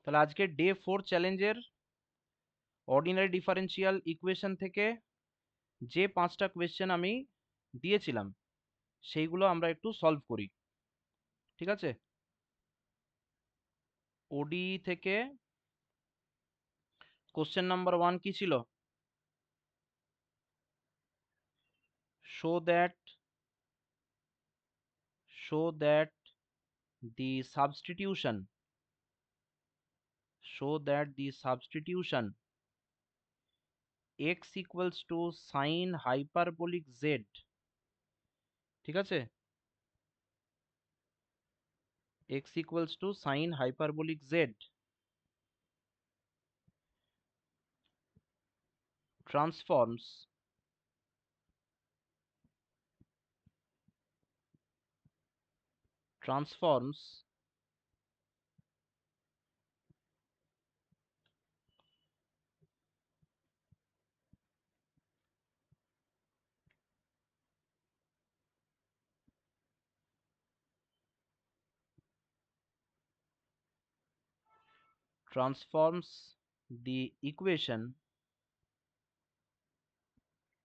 তাহলে আজকে ডে 4 চ্যালেঞ্জের অর্ডিনারি ডিফারেন্সিয়াল ইকুয়েশন থেকে যে 5টা কোয়েশ্চেন আমি দিয়েছিলাম সেইগুলো আমরা একটু সলভ করি। ঠিক আছে? ওডি থেকে কোশ্চেন নাম্বার 1 কি ছিল? Show that show that the substitution show that the substitution x equals to sin hyperbolic z, ঠিক আছে, x equals to sin hyperbolic z transforms transforms transforms the equation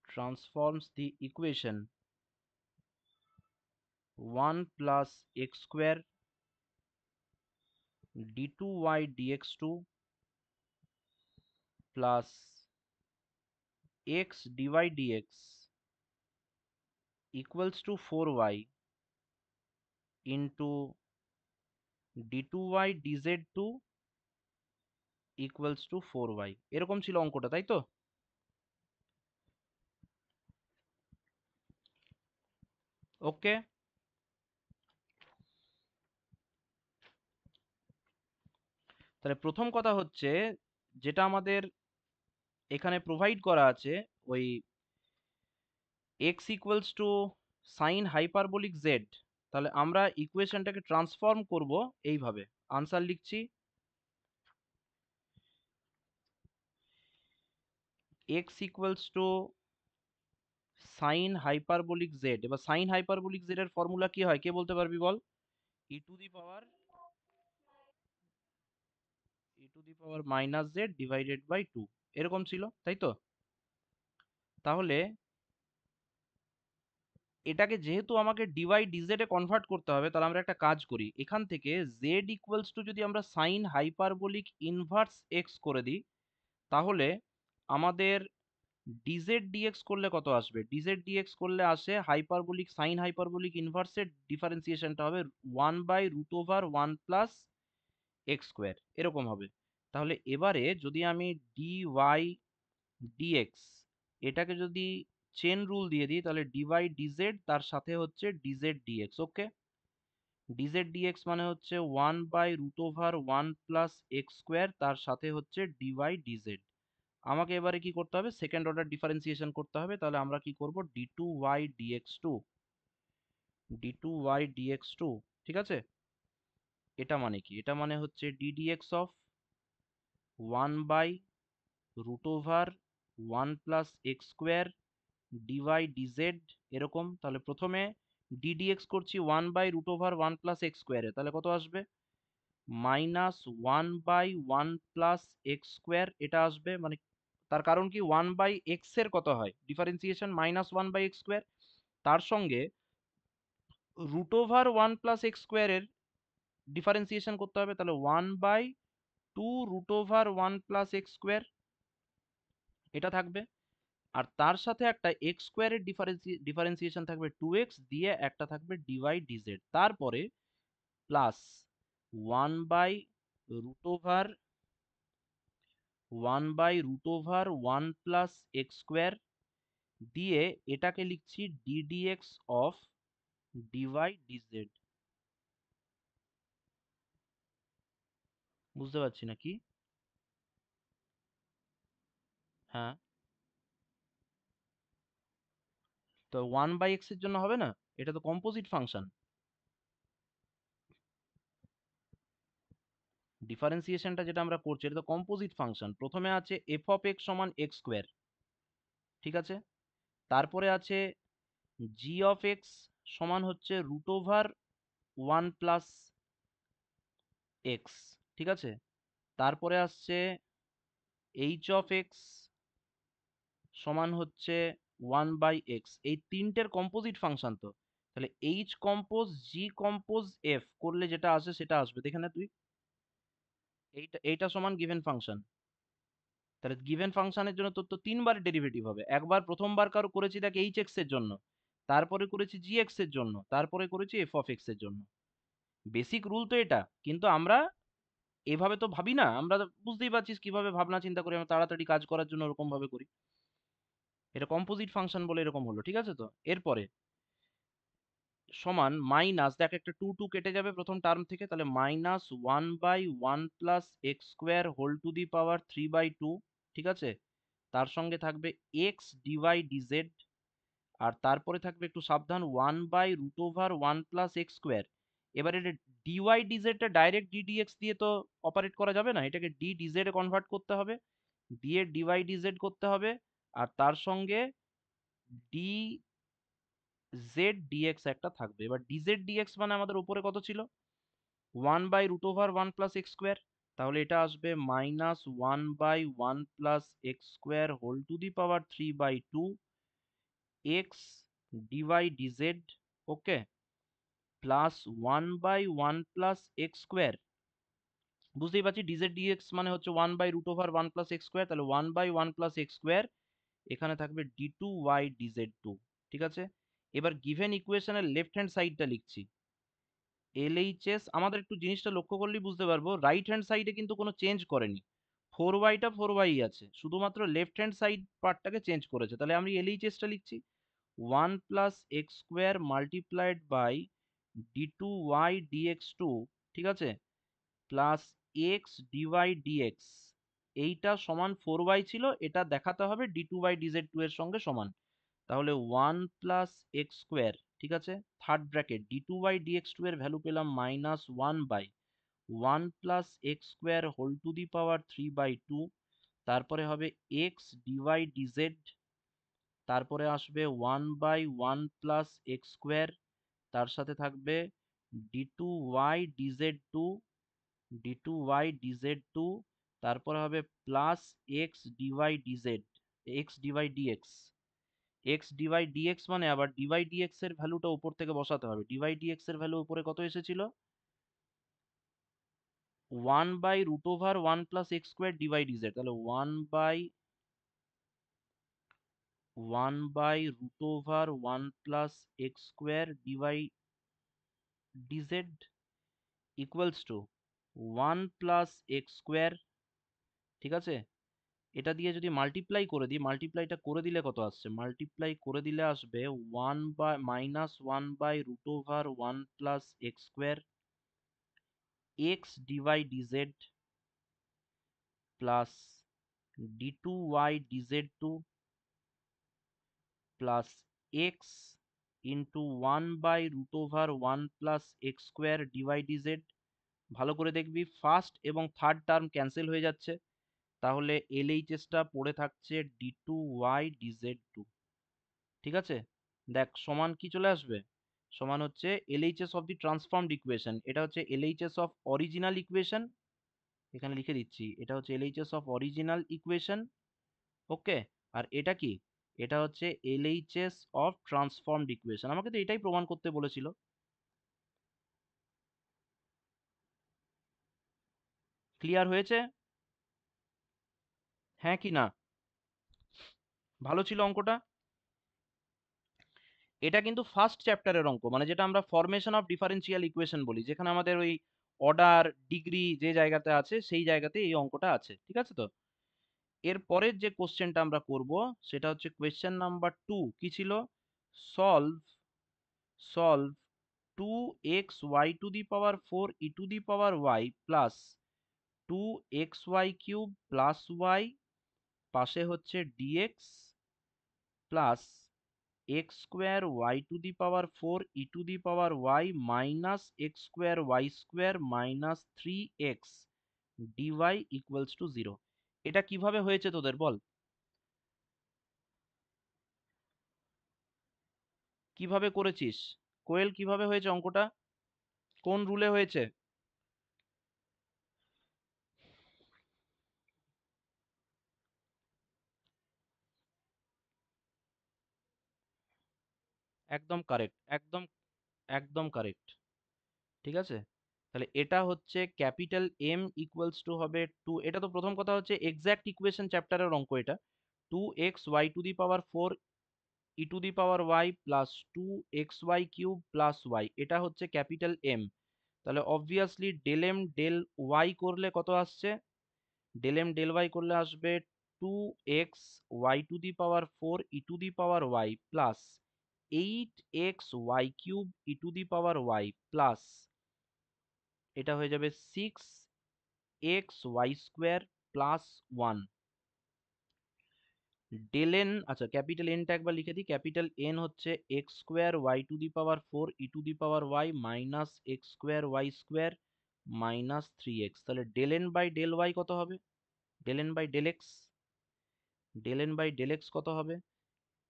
transforms the equation 1 plus x square d2y dx2 plus x dy dx equals to 4y into d2y dz2 equals to 4y, এরকম ছিল অঙ্কটা, তাই তো? ওকে, তাহলে প্রথম কথা হচ্ছে যেটা আমাদের এখানে প্রোভাইড করা আছে, ওই x equals to sine hyperbolic z, তাহলে আমরা ইকুয়েশনটাকে ট্রান্সফর্ম করব এইভাবে। আনসার লিখছি, x equals to sine hyperbolic z। এবার সাইন হাইপারবোলিক z এর ফর্মুলা কি হয়, কে বলতে পারবি বল? E to the power minus z divided by 2, এরকম ছিল, তাই তো? তাহলে এটাকে যেহেতু আমাকে ডিওয়াই ডিজেড এ কনভার্ট করতে হবে, তাহলে আমরা একটা কাজ করি, এখান থেকে জেড ইকুয়ালস টু যদি আমরা সাইন হাইপারবোলিক ইনভার্স এক্স করে দিই, তাহলে আমাদের ডিজেড ডিএক্স করলে কত আসবে? ডিজেড ডিএক্স করলে আসে হাইপারবোলিক সাইন হাইপারবোলিক ইনভার্সের ডিফারেন্সিয়েশনটা হবে 1/√1 প্লাস এক্স স্কোয়ার, এরকম হবে। তাহলে এবারে যদি আমি ডিওয়াই ডিএক্স এটাকে যদি চেন রুল দিয়ে দিই, তাহলে ডিওয়াই ডিজেড তার সাথে হচ্ছে ডিজেড ডিএক্স। ওকে, ডিজেড ডিএক্স মানে হচ্ছে 1/√1 প্লাস এক্স স্কোয়ার, তার সাথে হচ্ছে ডিওয়াই ডিজেড। আমাকে এবারে কি করতে হবে? সেকেন্ড অর্ডার ডিফারেন্সিয়েশন করতে হবে। তাহলে আমরা কি করব? D two y dx two, ঠিক আছে? এটা মানে কি? এটা মানে হচ্ছে ddx of 1/√1 plus x square dy dz, এরকম। তাহলে প্রথমে ডিডিএক্স করছি 1/√1 প্লাস এক্স স্কোয়ারে, তাহলে কত আসবে? -1/1 প্লাস এক্স স্কোয়ার, এটা আসবে। মানে তার কারণ কি, 1/x এর কত হয় ডিফারেন্সিয়েশন? -1/x square. তার সঙ্গে √1 প্লাস এক্স স্কোয়ারের ডিফারেন্সিয়েশন করতে হবে, তাহলে 1/2√1 প্লাস এক্স স্কোয়ার, এটা থাকবে। আর তার সাথে একটা এক্স স্কোয়ারের ডিফারেন্সিয়েশন থাকবে 2x দিয়ে, একটা থাকবে ডিওয়াই ডিজেড। তারপরে প্লাস 1/√1 1/√1 প্লাস এক্স স্কোয়ার দিয়ে, এটাকে লিখছি ডিডিএক্স অফ ডিওয়াই ডিজেড। বুঝতে পারছি না কি? হ্যাঁ, তো 1/x এর জন্য হবে না, এটা তো কম্পোজিট ফাংশন। ডিফারেন্সিয়েশনটা যেটা আমরা করছি এটা তো কম্পোজিট ফাংশন। প্রথমে আছে এফ অফ এক্স সমান এক্স স্কোয়ার, ঠিক আছে? তারপরে আছে জি অফ এক্স সমান হচ্ছে √1 প্লাস এক্স, ঠিক আছে? তারপরে আসছে এইচ অফ এক্স সমান হচ্ছে 1/x, এই তিনটের কম্পোজিট ফাংশন তো, তাহলে এইচ কম্পোজ জি কম্পোজ এফ করলে যেটা আসে সেটা আসবে, দেখে না তুই। এইটা সমান গিভেন ফাংশন। তাহলে গিভেন ফাংশনের জন্য তোর তো তিনবার ডেরিভেটিভ হবে, একবার প্রথমবার কারো করেছি দেখ এইচ এক্স এর জন্য, তারপরে করেছি জি এক্স এর জন্য, তারপরে করেছি এফ অফ এক্স এর জন্য। বেসিক রুল তো এটা, কিন্তু আমরা এভাবে তো ভাবি না, আমরা তো বুঝতেই পারছিস কিভাবে ভাবনা চিন্তা করি, আমরা তাড়াতাড়ি কাজ করার জন্য ওরকম ভাবে করি। এটা কম্পোজিট ফাংশন বলে এরকম হলো, ঠিক আছে তো। এরপরে সমান মাইনাস, দেখ একটা টু টু কেটে যাবে প্রথম টার্ম থেকে, তাহলে -1/1 + x² whole to the power 3/2, ঠিক আছে। তার সঙ্গে থাকবে এক্স ডিওয়াই ডিজেড, আর তারপরে থাকবে একটু সাবধান 1/√1 + x²। এবার এটা ডিওয়াই ডিজেডটা ডাইরেক্ট ডিডিএক্স দিয়ে তো অপারেট করা যাবে না, এটাকে ডি ডিজেড এ কনভার্ট করতে হবে, দিয়ে ডিওয়াই ডিজেড করতে হবে, আর তার সঙ্গে ডি জেড ডিএক্স একটা থাকবে। এবার ডিজেড ডিএক্স মানে আমাদের উপরে কত ছিল, 1/√1 + x², তাহলে এটা আসবে -1/1 + x² whole to the power 3/2 x dy dz, okay, plus 1/1 + x²। বুঝতেই পারছি ডিজেড ডিএক্স মানে হচ্ছে 1/√1 + x², তাহলে 1/1 + x², এখানে থাকবে d2y dz2, ঠিক আছে। এবার গিভেন ইকুয়েশনের লেফট হ্যান্ড সাইডটা লিখছি, এলএইচএস আমাদের একটু জিনিসটা লক্ষ্য করলেই বুঝতে পারবো, রাইট হ্যান্ড সাইডে কিন্তু কোনো চেঞ্জ করেনি, 4y-টা 4y আছে, শুধুমাত্র লেফট হ্যান্ড সাইড পার্টটাকে চেঞ্জ করেছে। তাহলে আমি এলএইচএসটা লিখছি 1 + x² multiplied by d2y dx2, ঠিক আছে, প্লাস এক্স ডিওয়াই ডিএক্স, এইটা সমান 4y ছিল, এটা দেখাতে হবে d2y dz2 এর সঙ্গে সমান। তাহলে 1 + x², ঠিক আছে, থার্ড ব্র্যাকেট d2y dx2 এর ভ্যালু পেলাম -1/1 + x² whole to the power 3/2, তারপরে হবে এক্স ডিওয়াই ডিজেড, তারপরে আসবে 1/1 + x², তার সাথে থাকবে d2y dz2, d2y dz2, তারপরে হবে plus x dy dz, x dy dx, x dy dx মানে আবার ডিওয়াই ডিএক্স এর ভ্যালুটা উপর থেকে বসাতে হবে, ডিওয়াই ডিএক্স এর ভ্যালু উপরে কত এসেছিল, 1/√1 + x² ডিওয়াই ডিজেড, তাহলে 1/√1 + x² dy DZ equals to 1 + x², ঠিক আছে। এটা দিয়ে যদি মাল্টিপ্লাই করে দিই, মাল্টিপ্লাইটা করে দিলে কত আসছে, মাল্টিপ্লাই করে দিলে আসবে -1/√1 + x² x dy dz plus d2y dz2 plus x into 1/√1 + x² dy dz. ভালো করে দেখবি ফার্স্ট এবং থার্ড টার্ম ক্যান্সেল হয়ে যাচ্ছে, তাহলে এলএইচএসটা পড়ে থাকছে d2y dz2, ঠিক আছে। দেখ সমান কি চলে আসবে, সমান হচ্ছে LHS of the transformed equation, এটা হচ্ছে এলএইচএস অফ অরিজিনাল ইকুয়েশন, এখানে লিখে দিচ্ছি এটা হচ্ছে এলএইচএস অফ অরিজিনাল ইকুয়েশন, ওকে। আর এটা কি, এটা হচ্ছে এলএইচএস অফ ট্রান্সফর্মড ইকুয়েশন, আমাকে তো এটাই প্রমাণ করতে বলেছিল। ক্লিয়ার হয়েছে, হ্যাঁ কি না, ভালো ছিল অঙ্কটা। এটা কিন্তু ফার্স্ট চ্যাপ্টারের অঙ্ক, মানে যেটা আমরা ফরমেশন অফ ডিফারেন্সিয়াল ইকুয়েশন বলি, যেখানে আমাদের ওই অর্ডার ডিগ্রি যে জায়গাতে আছে সেই জায়গাতে এই অঙ্কটা আছে, ঠিক আছে তো। এর পরের যে কোশ্চেনটা আমরা করব সেটা হচ্ছে কোয়েশ্চেন নাম্বার 2, কি ছিল, solve solve 2x y⁴e⁴y plus 2xy³ plus y, পাশে হচ্ছে dx plus x²y⁴e⁴y minus x²y² minus 3x dy equals two 0। এটা কিভাবে হয়েছে তোদের বল, কিভাবে করেছিস, কোয়েল কিভাবে হয়েছে অঙ্কটা, কোন রুলে হয়েছে। একদম কারেক্ট, একদম একদম কারেক্ট। ঠিক আছে, তাহলে এটা হচ্ছে ক্যাপিটাল এম ইকুয়ালস টু হবে টু, এটা তো প্রথম কথা হচ্ছে এক্সাক্ট ইকুয়েশন চ্যাপ্টারের অঙ্ক এটা। 2x y⁴ e⁻y plus 2xy³ plus y, এটা হচ্ছে ক্যাপিটাল এম। তাহলে obviously del M del y করলে কত আসছে? ডেল এম ডেল ওয়াই করলে আসবে 2xy⁴ e⁻y plus 8xy³ plus এটা হয়ে যাবে 6xy² প্লাস 1। ডেল এন, আচ্ছা ক্যাপিটাল এনটা একবার লিখে দিই, ক্যাপিটাল এন হচ্ছে x² y⁴ minus x² minus 3x। তাহলে del N by del y কত হবে? Del N by del x, del N by del x কত হবে?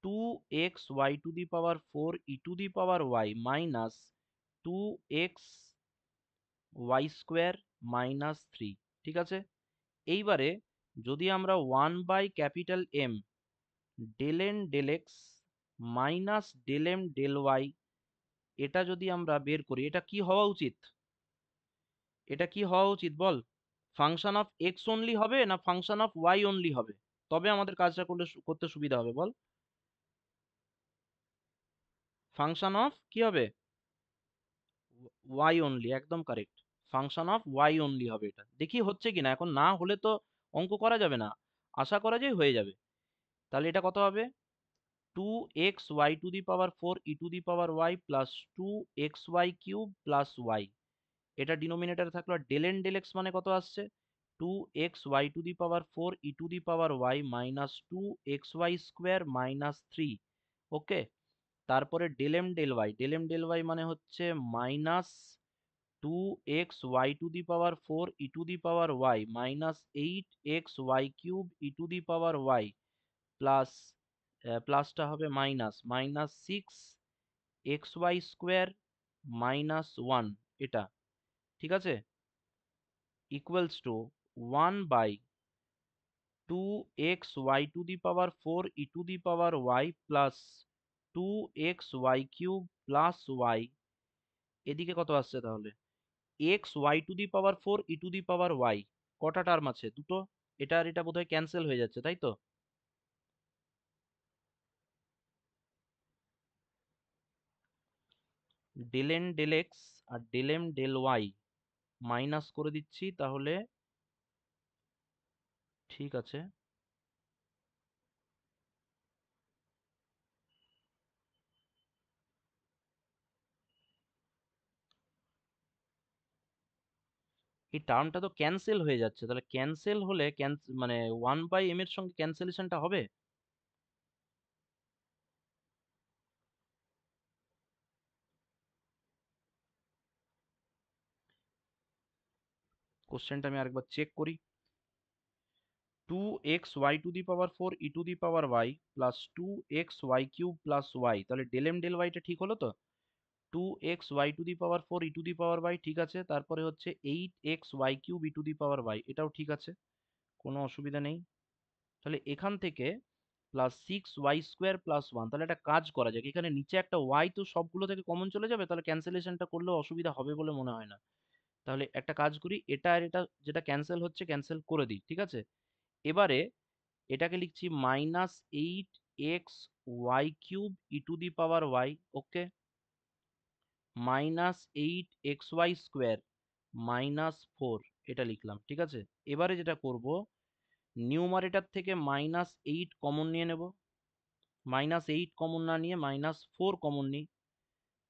2xy⁴ minus 2xy² minus 3। ঠিক আছে, এইবারে যদি আমরা 1/M del N del x minus del M del y, এটা যদি আমরা বের করি, এটা কি হওয়া উচিত? এটা কি হওয়া উচিত বল? ফাংশন অফ এক্স অনলি হবে না ফাংশন অফ ওয়াই অনলি হবে? তবে আমাদের কাজটা করতে সুবিধা হবে বল। ফাংশন অফ কি হবে? ওয়াই অনলি, একদম correct. Function of y only হবে এটা। দেখি হচ্ছে কিনা, এখন না হলে তো অঙ্ক করা যাবে না, আশা করা যায় হয়ে যাবে। তাহলে এটা কত হবে? 2xy⁴ plus 2xy³ plus y, এটা ডিনোমিনেটরে থাকলো। আর ডেল এন ডেল এক্স মানে কত আসছে? 2xy⁴ minus 2xy² minus 3। Okay, তারপরে del M del y, del M del y মানে হচ্ছে minus 2xy⁴ minus 8xy³ plus প্লাসটা হবে মাইনাস মাইনাস 6xy² মাইনাস 1, এটা ঠিক আছে, equals to 1/2xy⁴ plus 2xy³ plus y. এদিকে কত আসছে তাহলে? xy⁴ কটা টার্ম আছে? দুটো। এটা আর এটা বোধহয় ক্যান্সেল হয়ে যাচ্ছে, তাই তো? ডেল এন ডেল এক্স আর del M del Y minus করে দিচ্ছি তাহলে। ঠিক আছে, এই টার্মটা তো ক্যান্সেল হয়ে যাচ্ছে, তাহলে ক্যান্সেল হলে মানে 1/m এর সঙ্গে ক্যান্সেলেশনটা হবে? কোশ্চেনটা আমি আরেকবার চেক করি। 2xy⁴ plus 2xy³ plus y, তাহলে ডেল এম ডেল ওয়াইটা ঠিক হলো তো? 2xy⁴ ঠিক আছে, তারপরে হচ্ছে 8xy³ এটাও ঠিক আছে, কোনো অসুবিধা নেই। তাহলে এখান থেকে প্লাস 6y² প্লাস 1, তাহলে একটা কাজ করা যাক, এখানে নিচে একটা ওয়াই তো সবগুলো থেকে কমন চলে যাবে, তাহলে ক্যান্সেলেশনটা করলেও অসুবিধা হবে বলে মনে হয় না। তাহলে একটা কাজ করি, এটা আর এটা যেটা ক্যান্সেল হচ্ছে ক্যান্সেল করে দিই, ঠিক আছে। এবারে এটাকে লিখছি মাইনাস 8xy³ ওকে, মাইনাস 8xy² মাইনাস 4, এটা লিখলাম, ঠিক আছে। এবারে যেটা করব, নিউমারেটর থেকে -8 কমন নিয়ে নেব, -8 কমন না নিয়ে -4 কমন নিই,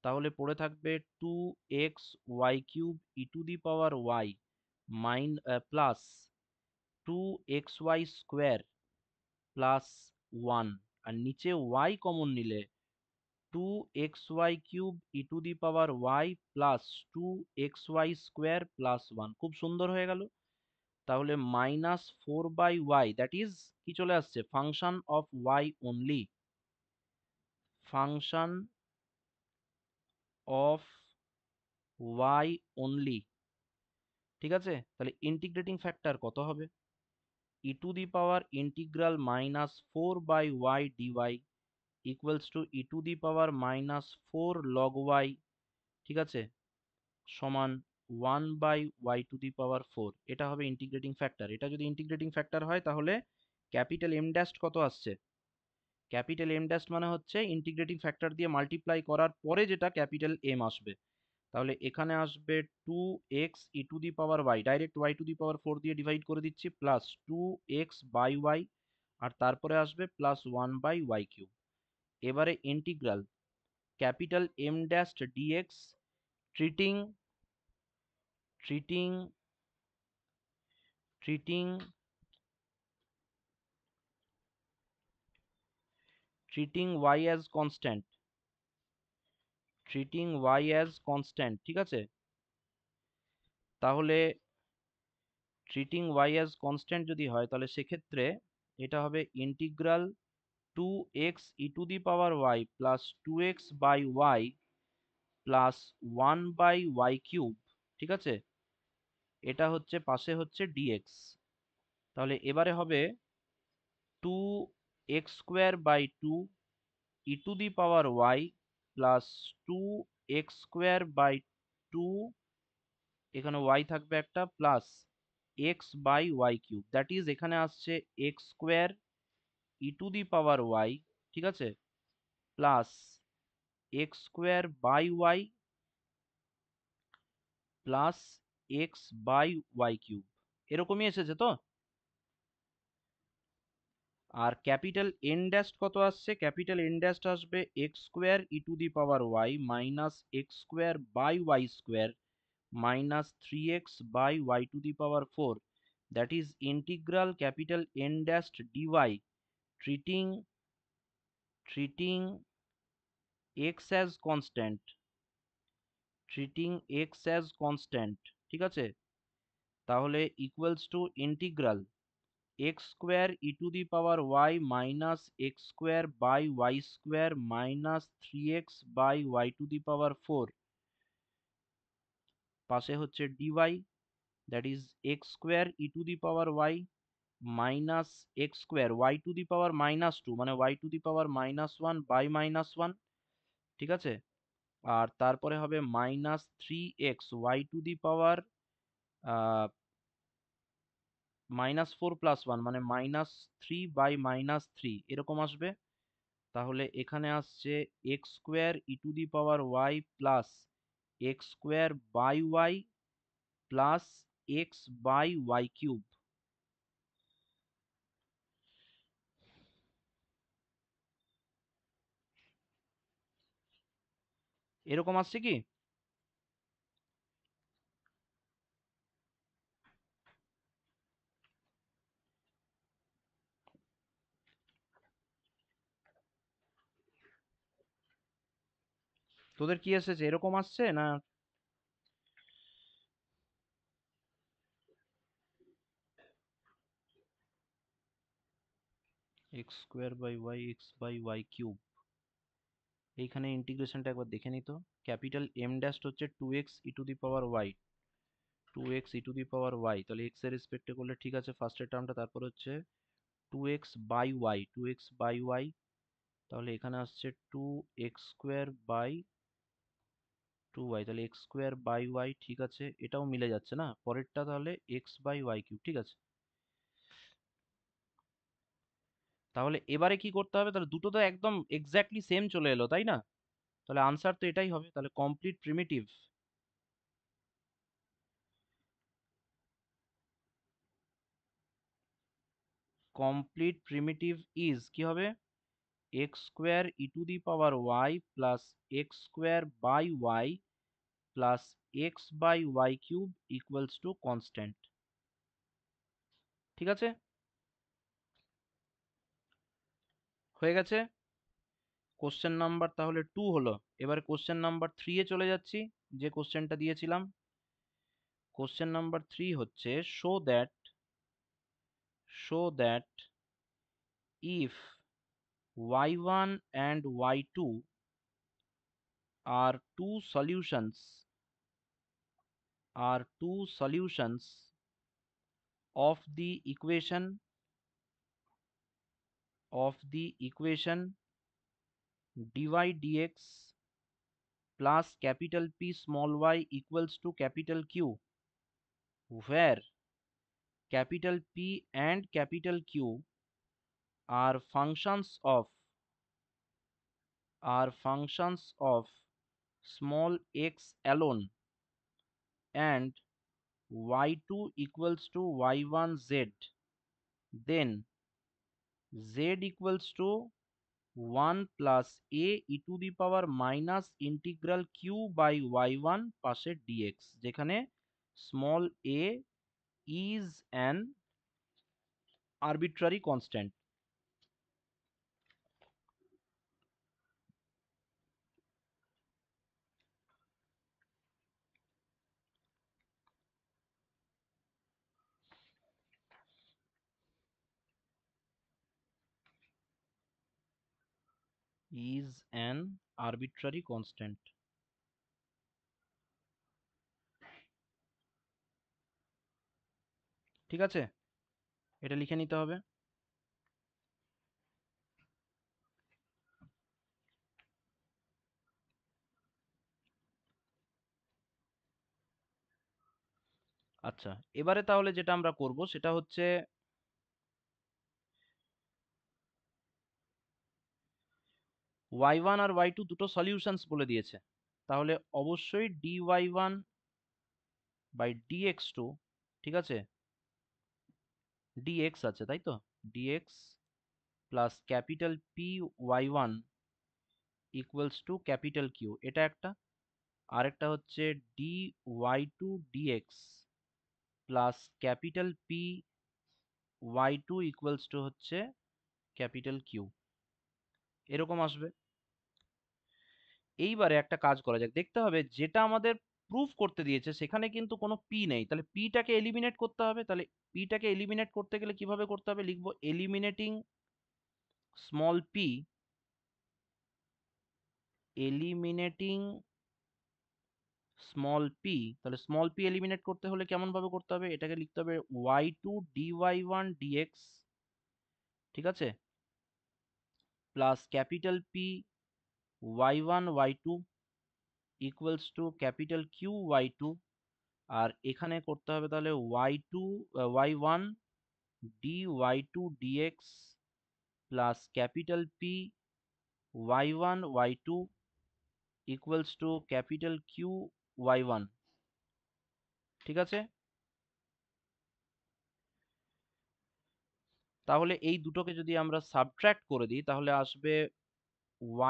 তাহলে পড়ে থাকবে 2xy³ প্লাস 2xy² প্লাস 1, আর নিচে y কমন নিলে 2xy³ প্লাস 2xy² প্লাস 1, খুব সুন্দর হয়ে গেল। তাহলে -4/y, দ্যাট ইজ কি চলে আসছে? Function of y only, function of y only. ঠিক আছে, তাহলে ইন্টিগ্রেটিং ফ্যাক্টর কত হবে? e to the power integral -4/y dy equals to e to the power minus 4 log y, ঠিক আছে, সমান 1/y⁴। এটা হবে ইন্টিগ্রেটিং ফ্যাক্টর। এটা যদি ইন্টিগ্রেটিং ফ্যাক্টর হয় তাহলে ক্যাপিটাল এম ড্যাশ কত আসছে? ক্যাপিটাল এম ড্যাশ মানে হচ্ছে ইন্টিগ্রেটিং ফ্যাক্টর দিয়ে মাল্টিপ্লাই করার পরে যেটা ক্যাপিটাল এম আসবে। তাহলে এখানে আসবে 2x e⁴, ডাইরেক্ট y⁴ দিয়ে ডিভাইড করে দিচ্ছি, প্লাস 2x/y, আর তারপরে আসবে প্লাস 1/y³। এবারে integral capital M dash dx, treating treating treating treating y as constant, ঠিক আছে? তাহলে ট্রিটিং y অ্যাজ কনস্ট্যান্ট যদি হয় তাহলে সেক্ষেত্রে এটা হবে integral 2x e⁴ plus 2x/y plus 1/y³, ঠিক আছে? এটা হচ্ছে পাশে হচ্ছে ডিএক্স। তাহলে এবারে হবে 2x²/2 e⁴y প্লাস 2x²/2, এখানে y থাকবে একটা, প্লাস x/y³, দ্যাট ইজ এখানে আসছে x² e⁴y, ঠিক আছে, প্লাস x²/y প্লাস x/y³, এরকমই এসেছে তো? আর ক্যাপিটাল এন ড্যাশ কত আসছে? ক্যাপিটাল এন ড্যাশ আসবে x² e⁴y minus x²/y² minus 3x/y⁴, that is integral capital N dash dy, treating treating x as constant, ঠিক আছে? তাহলে equals to integral x² e⁴y minus x²/y² minus 3x/y⁴, পাশে হচ্ছে dy, that is x² e⁴y minus x², y⁴ মানে y⁻1/-1, ঠিক আছে? আর তারপরে হবে মাইনাস 3x y⁻, -4 + 1 মানে -3/-3, এরকম আসবে। তাহলে এখানে আসছে x² e⁴y plus x²/y plus x/y³। এরকম আসছে কি? তোদের কি এসেছে? এরকম আসছে না? x²/y x/y³, এইখানে ইন্টিগ্রেশনটা একবার দেখে নিই তো। ক্যাপিটাল এম ড্যাশ হচ্ছে 2x e⁴y, 2x e⁴y, তাহলে x এর রেসপেক্টে করলে ঠিক আছে ফার্স্টের টার্মটা, তারপর হচ্ছে 2x/y, তাহলে এখানে আসছে 2x²/2y, তাহলে x²/y, ঠিক আছে, এটাও মিলে যাচ্ছে না পরেরটা, তাহলে x/y³, ঠিক আছে। তাহলে এবারে কি করতে হবে? তাহলে দুটো তো একদম এক্স্যাক্টলি সেম চলে এলো, তাই না? তাহলে আনসার তো এটাই হবে। তাহলে কমপ্লিট প্রিমিটিভ ইজ কি হবে? x² e⁴y plus x²/y plus x/y³ equals to constant, ঠিক আছে? হয়ে গেছে। কোশ্চেন নাম্বার তাহলে 2 হলো। এবারে কোশ্চেন নাম্বার 3 এ চলে যাচ্ছি, যে কোশ্চেনটা দিয়েছিলাম। কোশ্চেন নাম্বার 3 হচ্ছে show that if y1 and y2 are two solutions of the equation dy dx plus capital P small y equals to capital Q, where capital P and capital Q are functions of small x alone, and y2 equals to y1 z, then z equals to 1 plus a e to the power minus integral q by y1 পাশে dx, যেখানে small a is an arbitrary constant. Is an arbitrary constant. ঠিক আছে, এটা লিখে নিতে হবে। আচ্ছা, এবারে তাহলে যেটা আমরা করব সেটা হচ্ছে y1 আর y2 দুটো সলিউশনস বলে দিয়েছে, তাহলে অবশ্যই dy1 বাই dx2, ঠিক আছে, dx আছে তাই তো, dx plus capital P y1 equals to capital Q, এটা একটা। আরেকটা হচ্ছে dy2 dx plus capital P y2 equals to হচ্ছে ক্যাপিটাল কিউ, এরকম আসবে। এইবারে একটা কাজ করা যাক, দেখতে হবে যেটা আমাদের প্রুফ করতে দিয়েছে সেখানে কিন্তু কোনো পি নেই, তাহলে পিটাকে এলিমিনেট করতে হবে। তাহলে পিটাকে এলিমিনেট করতে গেলে কিভাবে করতে হবে, লিখবো eliminating small P, eliminating small P. তাহলে স্মল পি এলিমিনেট করতে হলে কেমন ভাবে করতে হবে, এটাকে লিখতে হবে y2 dy1 dx, ঠিক আছে, plus capital P y1 y2 equals to capital Q y2, আর এখানে করতে হবে তাহলে y2 y1 dy2 dx plus capital P y1 y2 equals to capital Q y1, ঠিক আছে। তাহলে এই দুটোকে যদি আমরা সাবট্রাক্ট করে দিই তাহলে আসবে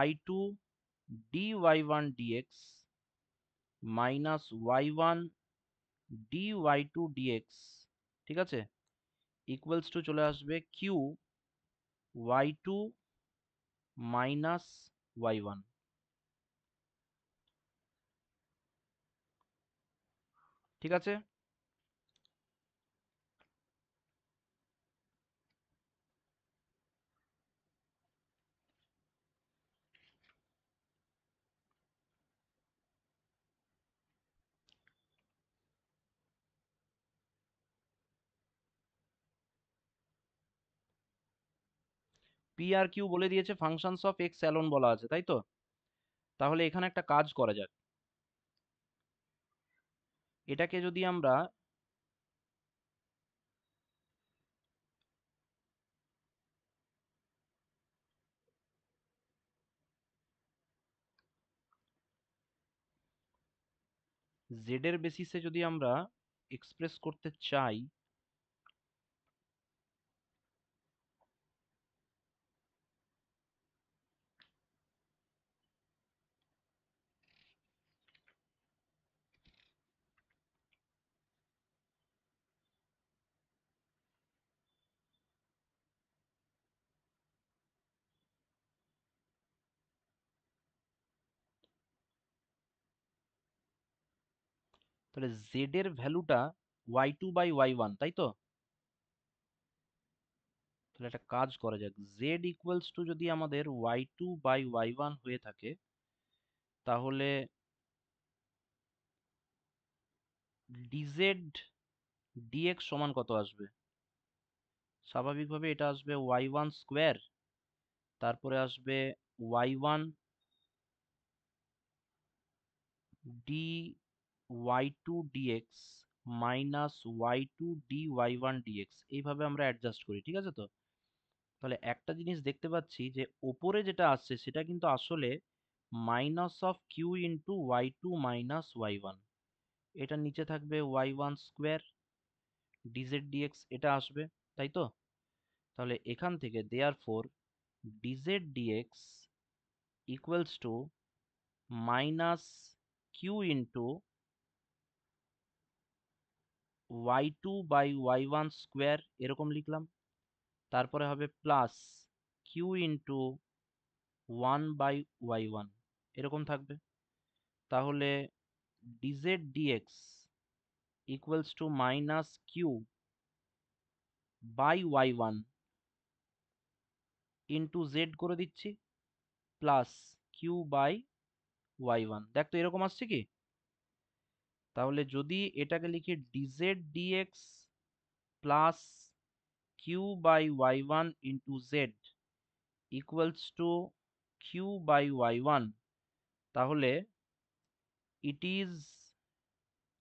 y2 dy1 dx minus y1 dy2 dx, ঠিক আছে, ইকুয়ালস টু চলে আসবে কিউ y2 মাইনাস y1, ঠিক আছে। পি আর কিউ বলে দিয়েছে, ফাংশনস অফ এক্স অ্যালোন বলা আছে তাই তো। তাহলে এখানে একটা কাজ করা যাক, এটাকে যদি আমরা জেড এর বেসিসে যদি আমরা এক্সপ্রেস করতে চাই, তাহলে জেড এর ভ্যালুটা y2 বাই y1 তাই তো। তাহলে একটা কাজ করা যাক, জেড ইকুয়ালস টু যদি আমাদের y2 বাই y1 হয়ে থাকে, তাহলে dz dx সমান কত আসবে, স্বাভাবিকভাবে এটা আসবে y1 স্কোয়ার, তারপরে আসবে y1 dy y2 dx minus y2 dy1 dx এইভাবে আমরা অ্যাডজাস্ট করি, ঠিক আছে তো? তাহলে একটা জিনিস দেখতে পাচ্ছি যে ওপরে যেটা আসছে সেটা কিন্তু আসলে minus of Q into y2 minus y1, এটা নিচে থাকবে y1 স্কোয়ার dz dx, এটা আসবে, তাই তো? তাহলে এখান থেকে therefore dz dx equals to minus Q into y2 by y1 square এরকম লিখলাম, তারপরে হবে প্লাস কিউ ইন্টু 1/y1 এরকম থাকবে। তাহলে dz dx equals to minus Q by y1 into z করে দিচ্ছি প্লাস কিউ বাই y1, দেখ তো এরকম আসছে কি? তাহলে যদি এটাকে লিখি dz dx plus Q by y1 into Z equals to Q by y1, তাহলে it is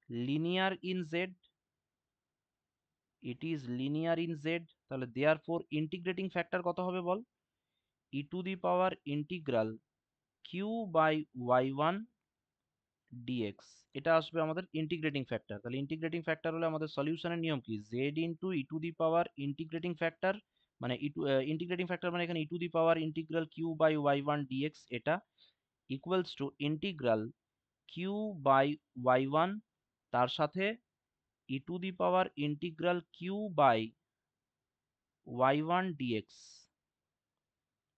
linear in Z, it is linear in Z. তাহলে দেয়ার ফোর ইন্টিগ্রেটিং ফ্যাক্টর কত হবে বল? E to the power integral Q by y1 dx, এটা আসবে আমাদের integrating factor. তাহলে integrating factor হলে আমাদের সলিউশনের নিয়ম কি? z into E to the power integrating factor, মানে ইন্টিগ্রেটিং ফ্যাক্টর মানে এখানে E to the power integral Q by y1 dx, এটা equals to integral Q by y1 তার সাথে E to the power integral Q by y1 dx,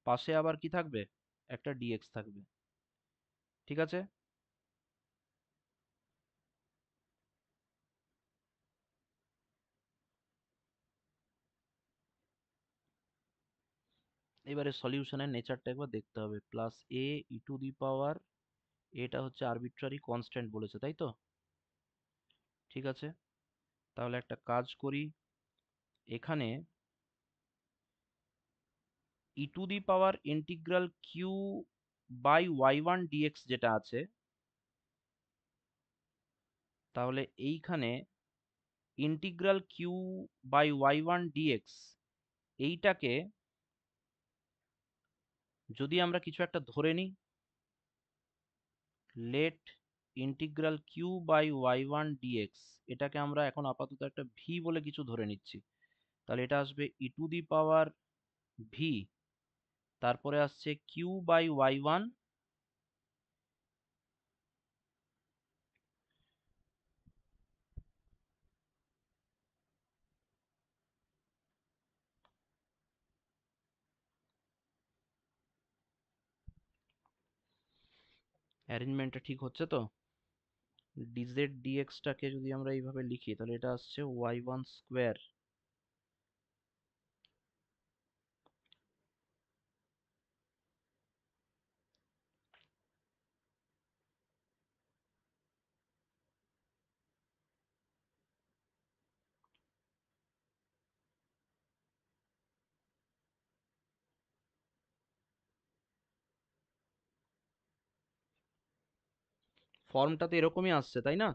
পাশে আবার কি থাকবে? একটা dx থাকবে, ঠিক আছে? এবারে সলিউশনের নেচারটা একবার দেখতে হবে। Plus a E to the পাওয়ার, এটা হচ্ছে আরবিট্রারি কনস্ট্যান্ট বলেছে, তাই তো? ঠিক আছে, তাহলে একটা কাজ করি, এখানে E to the power integral Q by y1 dx যেটা আছে, তাহলে এইখানে integral Q by y1 dx এইটাকে যদি আমরা কিছু একটা ধরে নিই, let integral Q by y1 dx, এটাকে আমরা এখন আপাতত একটা ভি বলে কিছু ধরে নিচ্ছি, তাহলে এটা আসবে ই টু দি পাওয়ার ভি, তারপরে আসছে কিউ বাই y1, অ্যারেঞ্জমেন্টটা ঠিক হচ্ছে তো? dz dx টাকে যদি আমরা এইভাবে লিখি তাহলে এটা আসছে y1 স্কোয়ার, ফর্মটা তো এরকমই আসছে তাই না?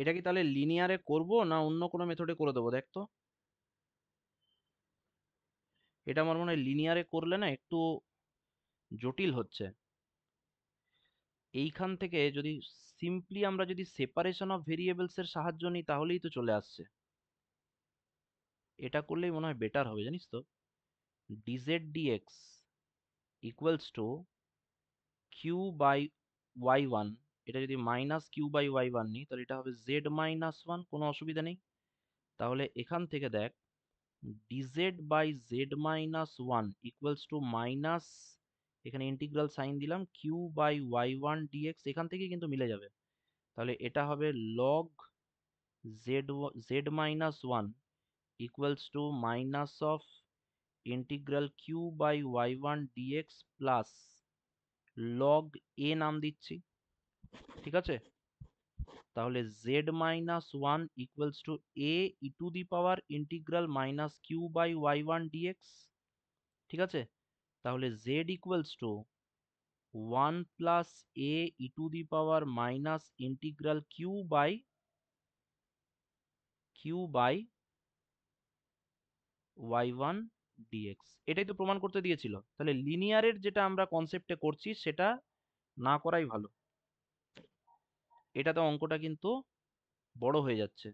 এটা কি তাহলে লিনিয়ারে করব না অন্য কোনো মেথডে করে দেবো দেখ তো? এটা আমার মনে হয় লিনিয়ারে করলে না একটু জটিল হচ্ছে। এইখান থেকে যদি সিম্পলি আমরা যদি সেপারেশন অফ ভেরিয়েবলস এর সাহায্য নিই তাহলেই তো চলে আসছে, এটা করলেই মনে হয় বেটার হবে, জানিস তো? dz dx equals to Q by y1, এটা যদি মাইনাস কিউ বাই y1 নিই তাহলে এটা হবে z মাইনাস ওয়ান, কোনো অসুবিধা নেই। তাহলে এখান থেকে দেখ dz by z minus one equals to minus, এখানে ইন্টিগ্রাল সাইন দিলাম, কিউ বাই y1 dx, এখান থেকে কিন্তু মিলে যাবে। তাহলে এটা হবে log z minus 1 equals to minus of integral q by y1 dx plus log a নাম দিচ্ছি, ঠিক আছে? তাহলে z minus 1 equals to a e to the power integral minus q by y1 dx, ঠিক আছে? তাহলে z equals to 1 plus a e to the power minus integral q by y1 dx, এটাই তো প্রমাণ করতে দিয়েছিল। তাহলে লিনিয়ারের যেটা আমরা কনসেপ্টে করছি সেটা না করাই ভালো। এটাতে অঙ্কটা কিন্তু বড় হয়ে যাচ্ছে।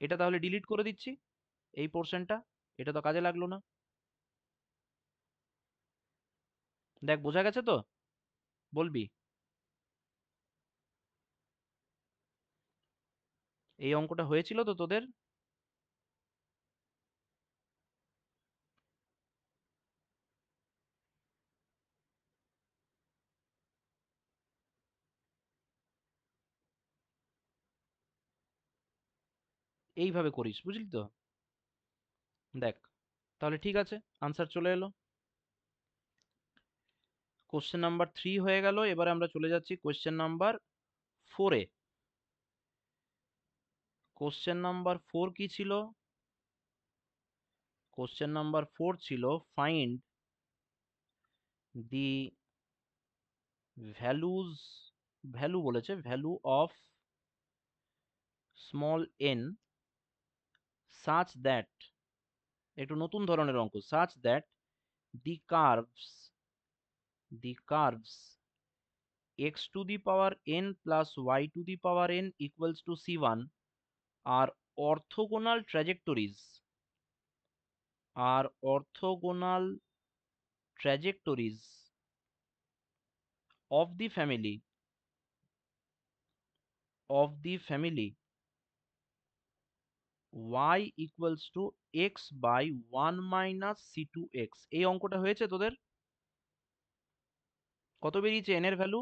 এটা তাহলে ডিলিট করে দিচ্ছি, এই পোর্শনটা, এটা তো কাজে লাগলো না। দেখ বোঝা গেছে তো? বলবি এই অঙ্কটা হয়েছিল তো তোদের? এইভাবে করিস, বুঝলি তো? দেখ, তাহলে ঠিক আছে, আনসার চলে এলো। কোশ্চেন নাম্বার 3 হয়ে গেল, এবারে আমরা চলে যাচ্ছি কোশ্চেন নাম্বার 4-এ। কোশ্চেন নাম্বার 4 কি ছিল? কোশ্চেন নাম্বার 4 ছিল ফাইন্ড দি ভ্যালুজ, ভ্যালু বলেছে, value of small n such that, একটু নতুন ধরনের অঙ্ক, such that the curves x to the power n plus y to the power n equals to c1 are orthogonal trajectories, are orthogonal trajectories of the family y equals to x by 1 minus c2x। এই অঙ্কটা হয়েছে তোদের? কত বেরিয়েছে n এর value?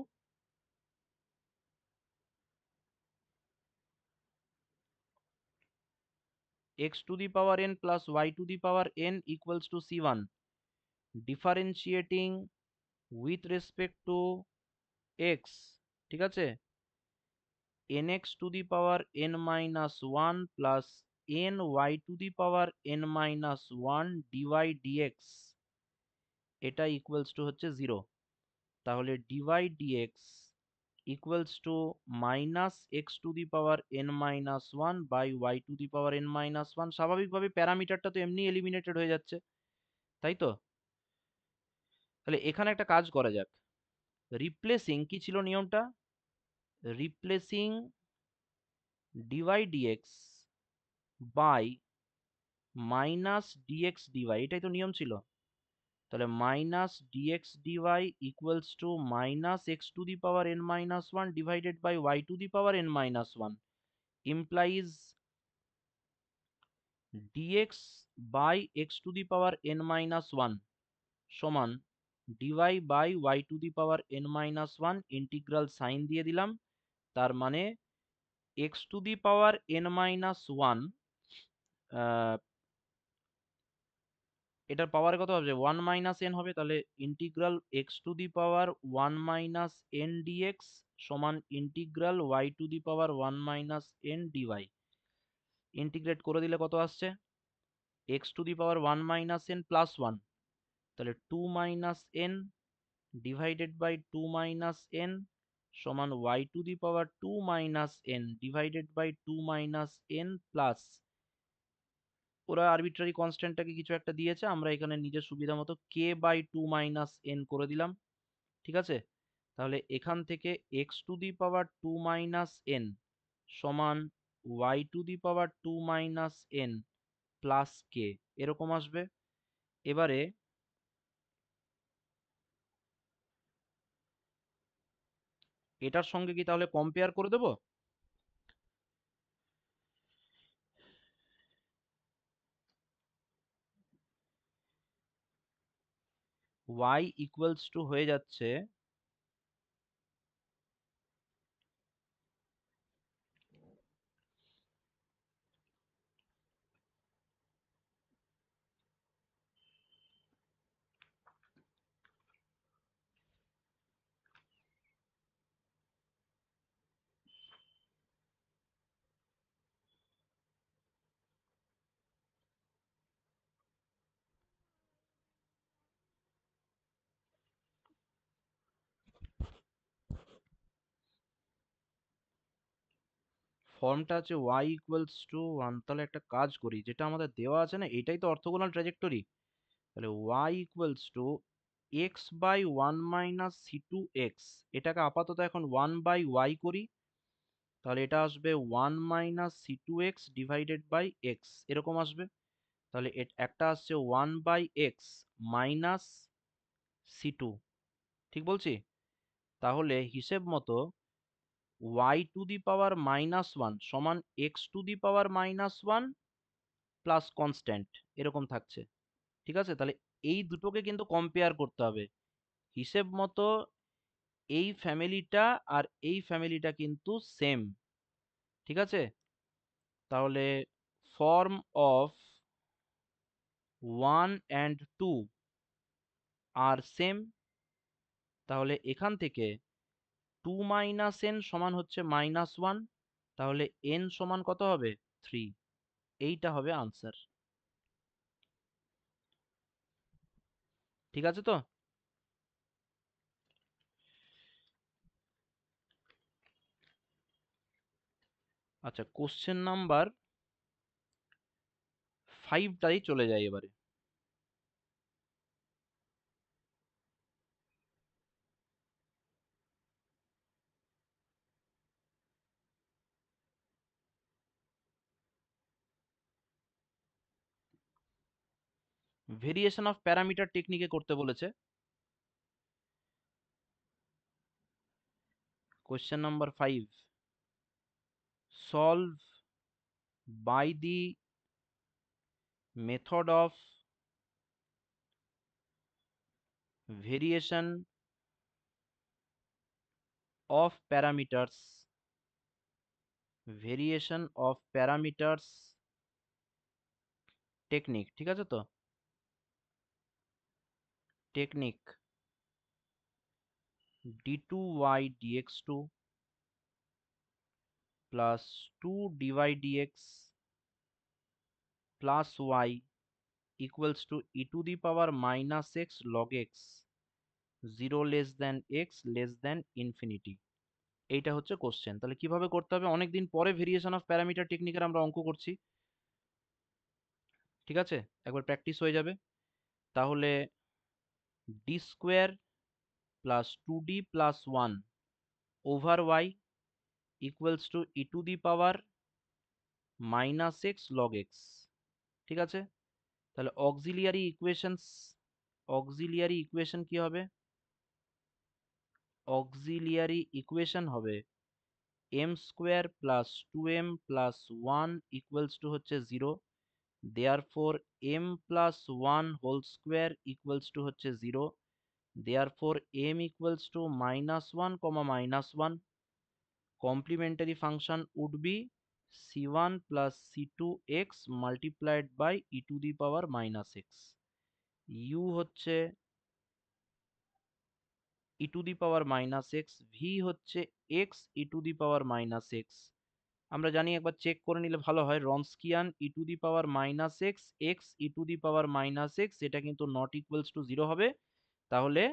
x to the power n plus y to the power n equals to c1, differentiating with respect to x, ঠিক আছে, nx to the power n minus 1 plus ny to the power n minus 1 dy dx, এটা equals to হচ্ছে 0। তাহলে dy dx equals to minus x to the power n minus 1 by y to the power n minus 1। স্বাভাবিকভাবে প্যারামিটারটা তো এমনি eliminated হয়ে যাচ্ছে, তাই তো? তাহলে এখানে একটা কাজ করা যাক, রিপ্লেসিং, কি ছিল নিয়মটা? Replacing dy dx by minus dx dy, এটাই তো নিয়ম ছিল। তাহলে minus dx dy equals to minus x to the power n minus 1 divided by y to the power n minus 1 implies dx by x to the power n minus 1 সমান dy by y to the power n minus 1 integral sign দিয়ে দিলাম। তার মানে x to the power n minus 1, এটার পাওয়ার কত হবে? 1 minus n হবে। তাহলে integral X to the power 1 minus n DX সমান integral y to the power 1 minus n DY. Integrate করে দিলে কত আসছে? X to the power 1 minus n plus 1, তাহলে 2 minus n divided by 2 minus n সমান y to the power 2 minus n divided by 2 minus n plus, ওরা arbitrary কনস্ট্যান্টটাকে কিছু একটা দিয়েছে, আমরা এখানে নিজের সুবিধা মতো k বাই 2 মাইনাস n করে দিলাম, ঠিক আছে? তাহলে এখান থেকে x two the power 2 minus n সমান y to the power 2 minus n plus k, এরকম আসবে। এবারে এটার সঙ্গে কি তাহলে কম্পেয়ার করে দেব? y ইকুয়ালস টু হয়ে যাচ্ছে ফর্মটা আছে y ইকুয়ালস টু 1, তাহলে একটা কাজ করি, যেটা আমাদের দেওয়া আছে না, এটাই তো অর্থোগোনাল ট্র্যাজেক্টরি। তাহলে y equals to x by one minus c to x, এটাকে আপাতত এখন 1/y করি, তাহলে এটা আসবে 1 - c2x ডিভাইডেড বাই এক্স, এরকম আসবে। তাহলে একটা আসছে 1/x মাইনাস c2, ঠিক বলছি? তাহলে হিসেব মতো y⁻⁻1 সমান x⁻⁻1 প্লাস কনস্ট্যান্ট, এরকম থাকছে। ঠিক আছে, তাহলে এই দুটোকে কিন্তু কম্পেয়ার করতে হবে। হিসেব মতো এই ফ্যামিলিটা আর এই ফ্যামিলিটা কিন্তু সেম। ঠিক আছে, তাহলে ফর্ম অফ 1 অ্যান্ড 2 আর সেম। তাহলে এখান থেকে 2 মাইনাস n সমান হচ্ছে -1, তাহলে n সমান কত হবে? 3। এইটা হবে আনসার। ঠিক আছে তো? আচ্ছা, কোশ্চেন নাম্বার 5টাই চলে যায় এবারে। ভেরিয়েশন অফ প্যারামিটার টেকনিকে করতে বলেছে। Question number 5, solve by the method of variation of parameters, variation of parameters technique. ঠিক আছে তো? Technique d2y dx2 plus 2 dy dx plus y equals to e⁻⁻x log x 0 less than x less than infinity. এইটা হচ্ছে question. তাহলে কিভাবে করতে হবে? অনেকদিন পরে ভেরিয়েশন অফ প্যারামিটার টেকনিকের আমরা অঙ্ক করছি। ঠিক আছে, একবার প্র্যাকটিস হয়ে যাবে। তাহলে D square plus 2d plus 1 over y equals to e⁻⁻x log x। ঠিক আছে, তাহলে অক্সিলিয়ারি ইকুয়েশন কি হবে? অক্সিলিয়ারি ইকুয়েশন হবে m square plus 2m plus 1 equals to হচ্ছে 0, therefore m plus 1 whole square equals to হচ্ছে 0, therefore m equals to -1 comma -1। Complementary function would be c1 plus c2x multiplied by e⁻⁻x। u হচ্ছে e⁻⁻x, v হচ্ছে x e⁻⁻x। আমরা জানি, একবার check করে নিলে ভালো হয়, রনস্কিয়ান e⁻⁻x x e⁻⁻x, এটা কিন্তু নট ইকুয়ালস টু 0 হবে। তাহলে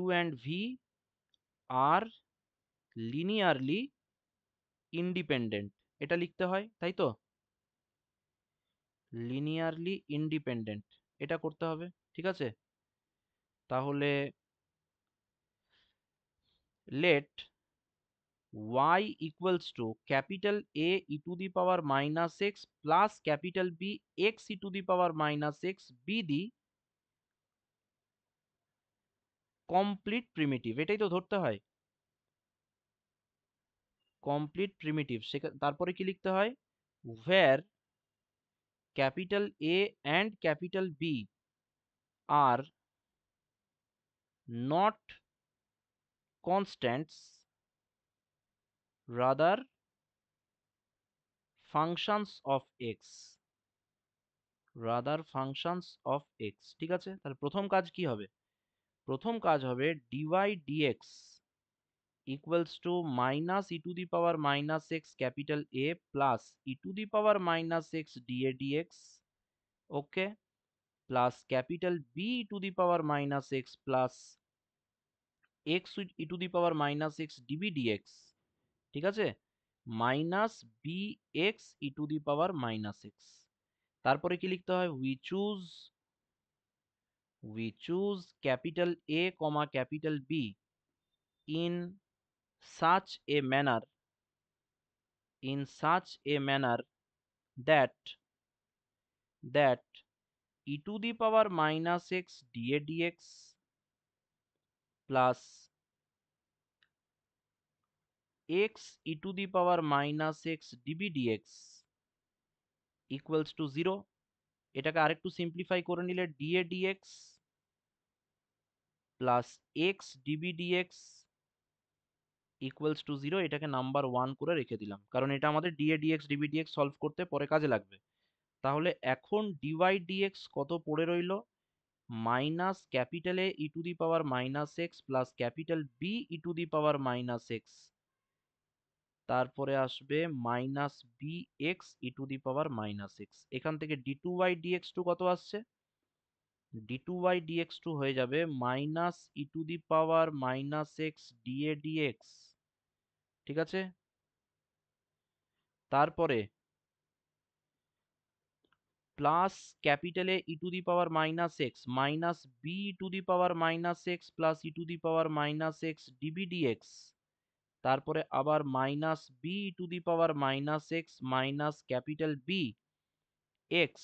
u অ্যান্ড v আর লিনিয়ারলি ইন্ডিপেন্ডেন্ট, এটা লিখতে হয়, তাই তো? লিনিয়ারলি ইন্ডিপেন্ডেন্ট, এটা করতে হবে। ঠিক আছে, তাহলে let y equals to capital A e⁻⁻x plus capital B x e⁻⁻x be the complete primitive, এটাই তো ধরতে হয়। কমপ্লিট প্রিমিটিভ, তারপরে কি লিখতে হয়? where capital A and capital B are not constants rather functions of x, rather functions of x. ঠিক আছে, তাহলে প্রথম কাজ কি হবে? প্রথম কাজ হবে dy dx equals to minus e⁻⁻x capital A plus e⁻⁻x dA dx, ওকে, plus capital B e⁻⁻x plus x e⁻⁻x dB dx। ঠিক আছে, minus B x E to the power minus x. তারপরে কি লিখতে হয়? We choose capital A comma capital B in such a manner that that e to the power minus x dA dx plus x e to the power minus x dB dx equals to 0। এটাকে আরেকটু simplify করে নিলে dA dx plus x dB dx equals two 0। এটাকে number 1 করে রেখে দিলাম, কারণ এটা আমাদের dA dx dB dx solve করতে পরে কাজে লাগবে। তাহলে এখন dy dx কত পড়ে রইলো? Minus capital A E to the power minus x plus capital B E to the power minus x, তারপরে আসবে minus B x E to the power minus x. এখান থেকে d two y dx two কত আসছে? D two y dx two হয়ে যাবে minus E to the power minus x DA dx. ঠিক আছে, তারপরে plus capital A E to the power minus x minus B E to the power minus x plus E to the power minus x DB DX, তারপরে আবার minus B to the power minus x minus capital B X,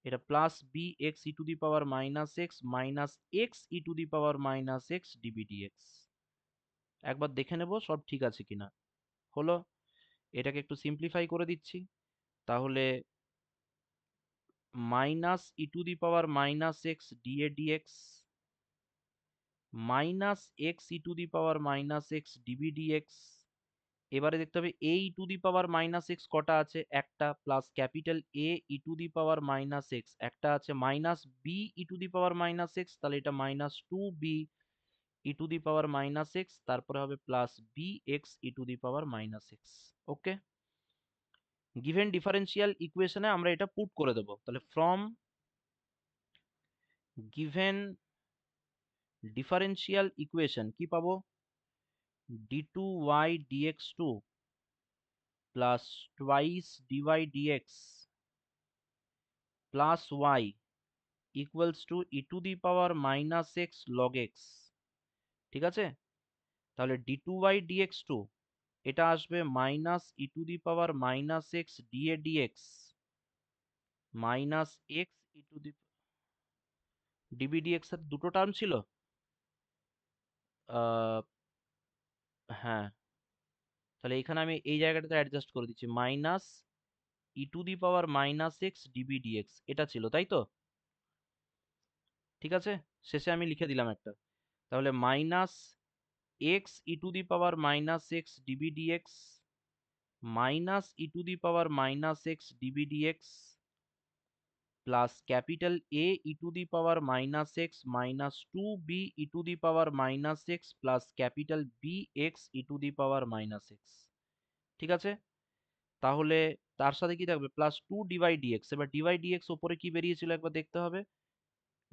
এটা plus B x E to the power minus x minus x E to the power minus x DB DX. একবার দেখে নেব সব ঠিক আছে কিনা। হলো, এটাকে একটু সিম্পলিফাই করে দিচ্ছি। তাহলে minus E to the power minus x DA dx minus x E to the power minus x DB DX. এবারে দেখতে হবে A E to the power minus X কটা আছে? একটা, plus capital A E to the power minus X একটা আছে, minus B E to the power minus X, তাহলে এটা minus two B E to the power minus x, তারপরে হবে plus B x E to the power minus x. Okay, given differential ইকুয়েশনে আমরা এটা put করে দেবো। তাহলে ফ্রম গিভেন ডিফারেন্সিয়াল ইকুয়েশন কি পাবো? D two y dx two plus twice dy dx plus y equals to e to the power minus x log x. ঠিক আছে, তাহলে d two y dx two এটা আসবে minus E to the power minus x DA dx minus x E to the dB dx এর দুটো term ছিল। আহ, হ্যাঁ, তাহলে এখানে আমি এই জায়গাটাতে অ্যাডজাস্ট করে দিচ্ছি, minus E to the power minus x DB dx এটা ছিল, তাই তো? ঠিক আছে, শেষে আমি লিখে দিলাম একটা। তাহলে minus x E to the power minus x DB dx minus E to the power minus x DB dx plus capital A E to the power minus x minus two B E to the power minus x plus capital B x E to the power minus x. ঠিক আছে, তাহলে তার সাথে কি থাকবে? Plus two d by dx. এবার d by dx ওপরে কি বেরিয়েছিল একবার দেখতে হবে।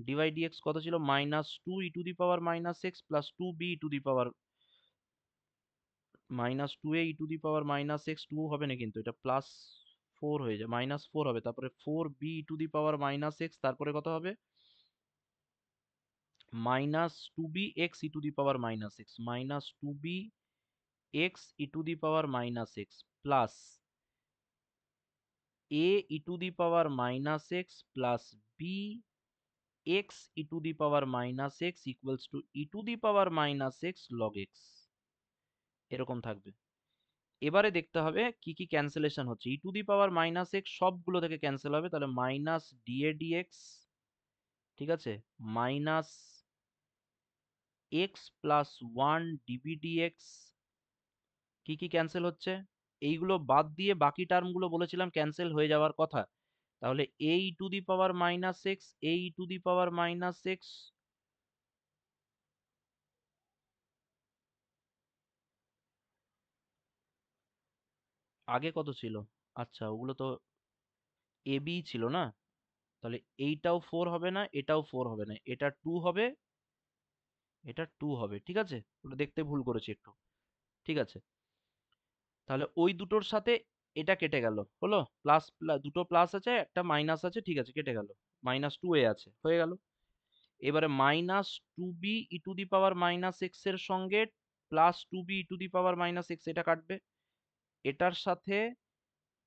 ডিভাই ডিএক্স কত ছিল? Minus two e to the power minus x plus two B E to the power minus two A E to the power minus x, two হবে না কিন্তু, এটা প্লাস ফোর হয়ে যায়, মাইনাস ফোর হবে, তারপরে four b E to the power minus x, তারপরে কত হবে? Minus two b x E to the power minus x minus two b x E to the power minus x plus a E to the power minus x plus B x E to the power minus x equals to e to the power minus x log x, এরকম থাকবে। এবারে দেখতে হবে কি কি cancellation হচ্ছে। E to the power minus x সবগুলো থেকে ক্যান্সেল হবে, তাহলে মাইনাস ডিএ ডিএক্স, ঠিক আছে, minus x plus one dB dx. কি কি ক্যান্সেল হচ্ছে? এইগুলো বাদ দিয়ে বাকি টার্মগুলো বলেছিলাম ক্যান্সেল হয়ে যাওয়ার কথা। তাহলে A E to the power minus x A E to the power minus x আগে কত ছিল? আচ্ছা, ওগুলো তো এ বি ছিল না, তাহলে এইটাও ফোর হবে না, এটাও ফোর হবে না, এটা টু হবে, এটা টু হবে। ঠিক আছে, ওটা দেখতে ভুল করেছি একটু। ঠিক আছে, তাহলে ওই দুটোর সাথে এটা কেটে গেল, হলো? প্লাস, দুটো প্লাস আছে, একটা মাইনাস আছে, ঠিক আছে, কেটে গেল। -2a আছে, হয়ে গেল। এবারে -2b E to the power -x এর সঙ্গে +2b E to the power -x এটা কাটবে। এটার সাথে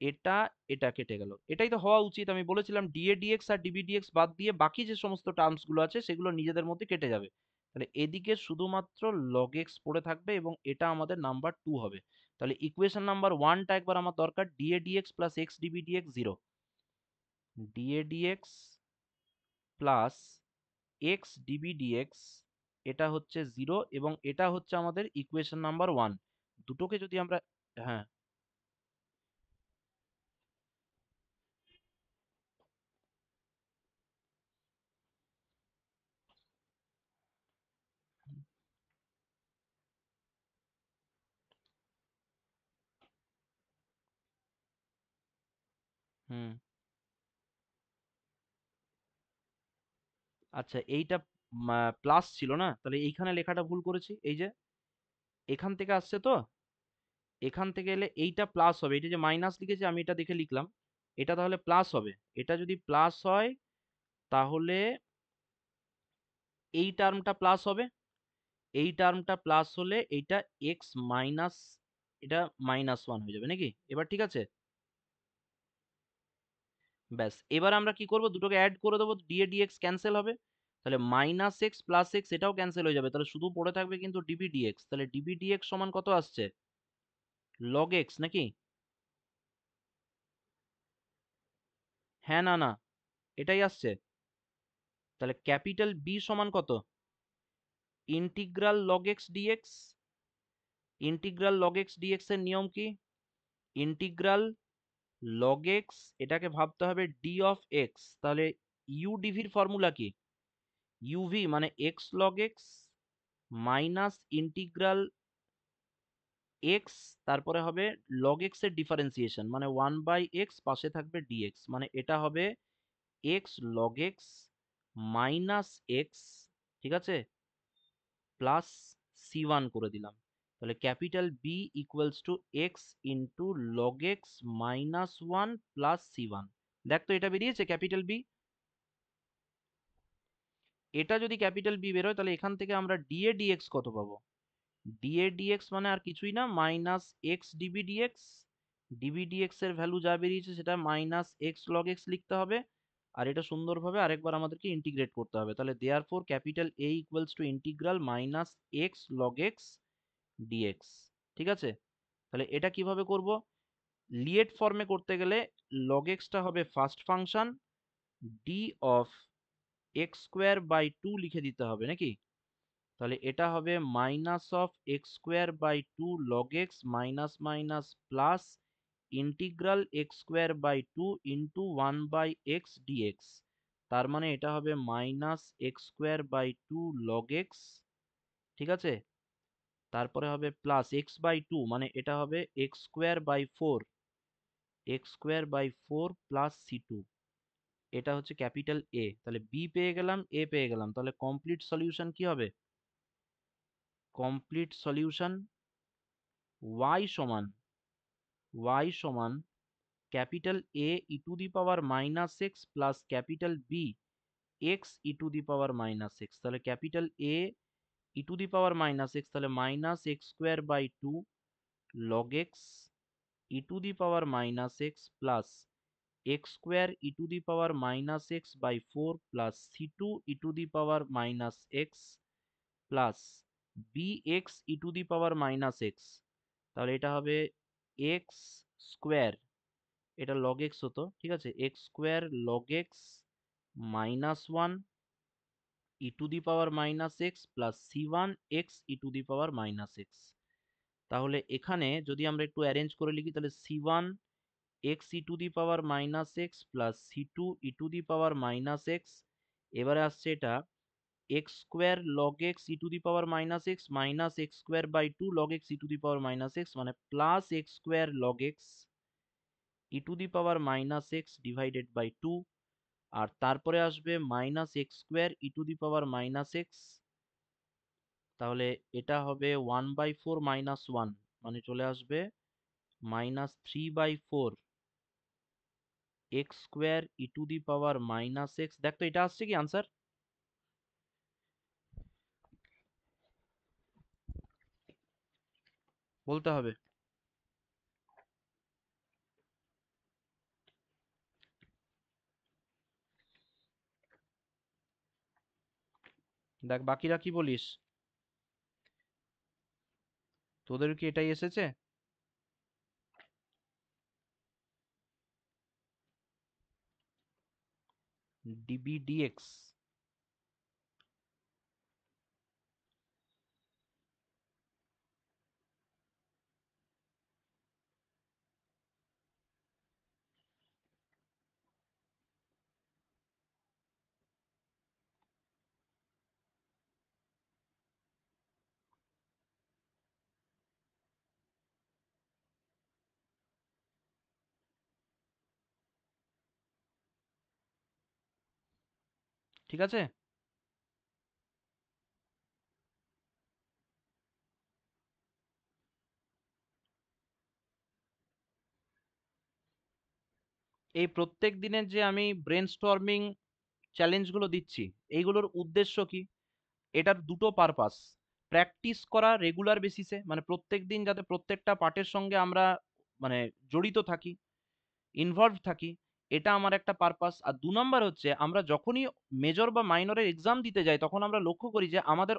এটা, এটা কেটে গেল। এটাই তো হওয়া উচিত। আমি বলেছিলাম dA dx আর dB dx বাদ দিয়ে বাকি যে সমস্ত টার্মস গুলো আছে সেগুলো নিজেদের মধ্যে কেটে যাবে। তাহলে এদিকে শুধুমাত্র log x পড়ে থাকবে এবং এটা আমাদের নাম্বার 2 হবে। তাহলে ইকুয়েশন নাম্বার 1টা একবার আমার দরকার, dA dx plus x dB dx 0। dA dx plus x dB dx এটা হচ্ছে 0 এবং এটা হচ্ছে আমাদের ইকুয়েশন নাম্বার 1। দুটোকে যদি আমরা, হ্যাঁ, হুম, আচ্ছা এইটা প্লাস ছিল না, তাহলে এইখানে লেখাটা ভুল করেছি। এই যে এখান থেকে আসছে তো, এখান থেকে এলে এইটা প্লাস হবে। এটা যে মাইনাস লিখেছি আমি এটা দেখে লিখলাম, এটা তাহলে প্লাস হবে। এটা যদি প্লাস হয় তাহলে এই টার্মটা প্লাস হবে, এই টার্মটা প্লাস হলে এইটা এক্স মাইনাস, এটা -1 হয়ে যাবে নাকি? এবার ঠিক আছে? ব্যাস, এবার আমরা কি করব, দুটোকে অ্যাড করে দেবো, ডিএ ডিএক্স ক্যান্সেল হবে। তাহলে -x প্লাস এক্স এটাও ক্যান্সেল হয়ে যাবে, তাহলে শুধু পড়ে থাকবে কিন্তু ডিবি ডিএক্স। তাহলে ডিবি ডিএক্স সমান কত আসছে? লগ এক্স নাকি? হ্যাঁ, না না, এটাই আসছে। তাহলে ক্যাপিটাল বি সমান কত? Integral log x dx. Integral log x dx এর নিয়ম কি? ইন্টিগ্রাল লগ এক্স, এটাকে ভাবতে হবে ডি অফ এক্স। তাহলে ইউ ডিভির ফর্মুলা কি? ইউভি মানে x log x minus integral x, তারপরে হবে লগ এক্স এর ডিফারেন্সিয়েশন মানে 1/x, পাশে থাকবে ডিএক্স, মানে এটা হবে x log x minus x, ঠিক আছে, প্লাস c1 করে দিলাম। তাহলে capital B equals to x into log x -1 plus c1। দেখ তো এটা বেরিয়েছে ক্যাপিটাল বি। এটা যদি ক্যাপিটাল বি বেরোয় তাহলে এখান থেকে আমরা ডিএ ডিএক্স কত পাবো? ডিএ ডিএক্স মানে আর কিছুই না, -x dB dx. DB dx এর ভ্যালু যা বেরিয়েছে সেটা -x log x লিখতে হবে। আর এটা সুন্দরভাবে আরেকবার আমাদেরকে ইন্টিগ্রেট করতে হবে। তাহলে therefore capital A equals to integral -x log x dx। ঠিক আছে? তাহলে এটা কিভাবে করব? লিয়েট ফর্মে করতে গেলে log x টা হবে first function, d of x square by 2 লিখে দিতে হবে নাকি? তাহলে এটা হবে -(x²/2 log x minus minus plus integral x²/2 into 1/x dx। তার মানে এটা হবে -(x²/2 log x), ঠিক আছে, তারপরে হবে প্লাস x/2 মানে এটা হবে x²/4, x²/4 প্লাস c2। এটা হচ্ছে ক্যাপিটাল এ। তাহলে বি পেয়ে গেলাম, এ পেয়ে গেলাম, তাহলে কমপ্লিট সলিউশন কি হবে? কমপ্লিট সলিউশন y সমান, y সমান capital A E to the power -x plus capital B x E to the power -x। তাহলে capital A E to the power -x, তাহলে -x²/2 log x e to the power -x plus x² e to the power -x/4 plus c2 e to the power -x plus bx e to the power -x। তাহলে এটা হবে x square, এটা log x হতো, ঠিক আছে, x² log x -1 E to the power -x plus c1 x e to the power -x। তাহলে এখানে যদি আমরা একটু অ্যারেঞ্জ করে লিখি তাহলে c1 x e to the power -x plus c2 e to the power -x। এবারে আসছে এটা x² log x e to the power -x minus x²/2 log x e to the power -x মানে plus x² log x e to the power -x divided by 2। আর তারপরে আসবে -x² e to the power -x। তাহলে এটা হবে 1/4 -1 মানে চলে আসবে -3/4 x square E to the power -x। দেখ তো এটা আসছে কি আনসার? বলতে হবে। দেখ বাকিরা কি বলিস? তোদের কি এটাই এসেছে? DB dx. ঠিক আছে। এই প্রত্যেক দিনের যে আমি ব্রেনস্টর্মিং চ্যালেঞ্জগুলো দিচ্ছি, এইগুলোর উদ্দেশ্য কি? এটার দুটো পারপাস। প্র্যাকটিস করা রেগুলার বেসিসে, মানে প্রত্যেক দিন যাতে প্রত্যেকটা পার্টের সঙ্গে আমরা মানে জড়িত থাকি, ইনভলভ থাকি, এটা আমার একটা পারপাস। আর ২ নাম্বার হচ্ছে আমরা যখনই মেজর বা মাইনরের এক্সাম দিতে যাই তখন আমরা লক্ষ্য করি যে আমাদের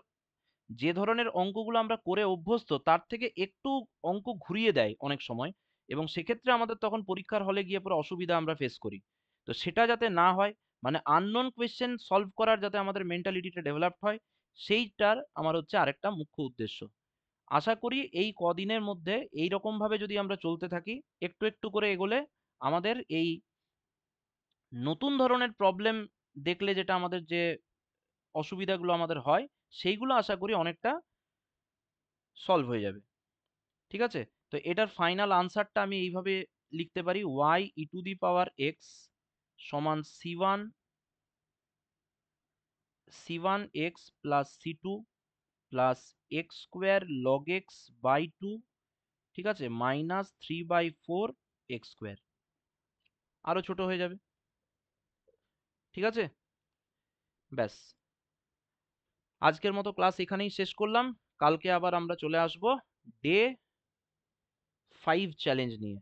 যে ধরনের অঙ্কগুলো আমরা করে অভ্যস্ত তার থেকে একটু অঙ্ক ঘুরিয়ে দেয় অনেক সময়, এবং সেক্ষেত্রে আমাদের তখন পরীক্ষার হলে গিয়ে পুরো অসুবিধা আমরা ফেস করি। তো সেটা যাতে না হয়, মানে আননোন কোয়েশ্চেন সলভ করার যাতে আমাদের মেন্টালিটিটা ডেভেলপড হয়, সেইটার আমার হচ্ছে আরেকটা মুখ্য উদ্দেশ্য। আশা করি এই কদিনের মধ্যে এই রকম ভাবে যদি আমরা চলতে থাকি, একটু একটু করে এগোলে আমাদের এই নতুন ধরনের প্রবলেম দেখলে যেটা আমাদের যে অসুবিধাগুলো আমাদের হয়, সেইগুলো আশা করি অনেকটা সলভ হয়ে যাবে। ঠিক আছে? তো এটার ফাইনাল আনসারটা আমি এইভাবে লিখতে পারি, y e to the power x সমান c1 x plus c2 plus x square log x by 2, ঠিক আছে, -3/4 x স্কোয়ার। আরো ছোট হয়ে যাবে। ঠিক আছে? ব্যাস, আজকের মতো ক্লাস এখানেই শেষ করলাম। কালকে আবার আমরা চলে আসবো ডে 5 চ্যালেঞ্জ নিয়ে।